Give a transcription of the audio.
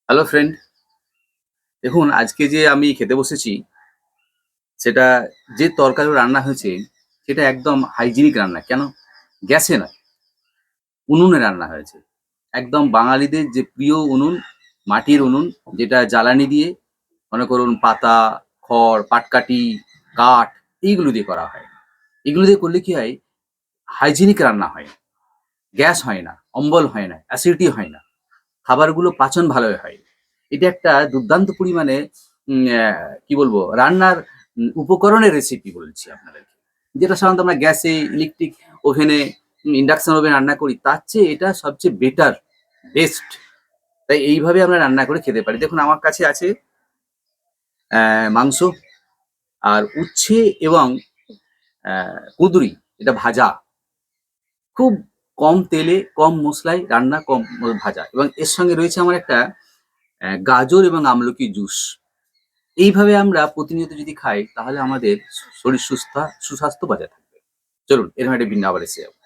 Hello friend, দেখুন আজকে যে আমি খেতে বসেছি সেটা যে তরকারি রান্না হয়েছে সেটা একদম হাইজিনিক রান্না। কেন? গ্যাসে নয়, উনুনে রান্না হয়েছে। একদম বাঙালিদের যে প্রিয় উনুন, মাটির উনুন, যেটা জ্বালানি দিয়ে মনে করুন পাতা, খড়, পাটকাঠি, কাঠ এইগুলো দিয়ে করা হয়। এগুলো দিয়ে করলে কি হয়? হাইজিনিক রান্না হয়। গ্যাস হয় না, অম্বল হয় না, অ্যাসিডিটি হয় না। খাবারগুলো পাচন ভালোই হয়। এটা একটা দুর্দান্ত পরিমাণে কি বলবো? রান্নার উপকরণের রেসিপি বলছি আপনাদেরকে। যেটা সাধারণত আমরা গ্যাসে, ইলেকট্রিক ওভেনে, ইন্ডাকশন ওভেনে রান্না করি, তার চেয়ে এটা সবচেয়ে বেটার, বেস্ট। তাই এইভাবে আমরা রান্না করে খেতে পারি। দেখুন আমার কাছে আছে মাংস আর উচ্ছে এবং কুঁদরি, এটা ভাজা। খুব কম তেলে, কম মসলায় রান্না, কম ভাজা এবং এর সঙ্গে রয়েছে আমার একটা গাজর এবং আমলকি জুস। এইভাবে আমরা প্রতিনিয়ত যদি খাই তাহলে আমাদের শরীর সুস্থা সুস্বাস্থ্য বজায় থাকবে। চলুন এরকম একটা ভিন্ন আবার এসে যাবো।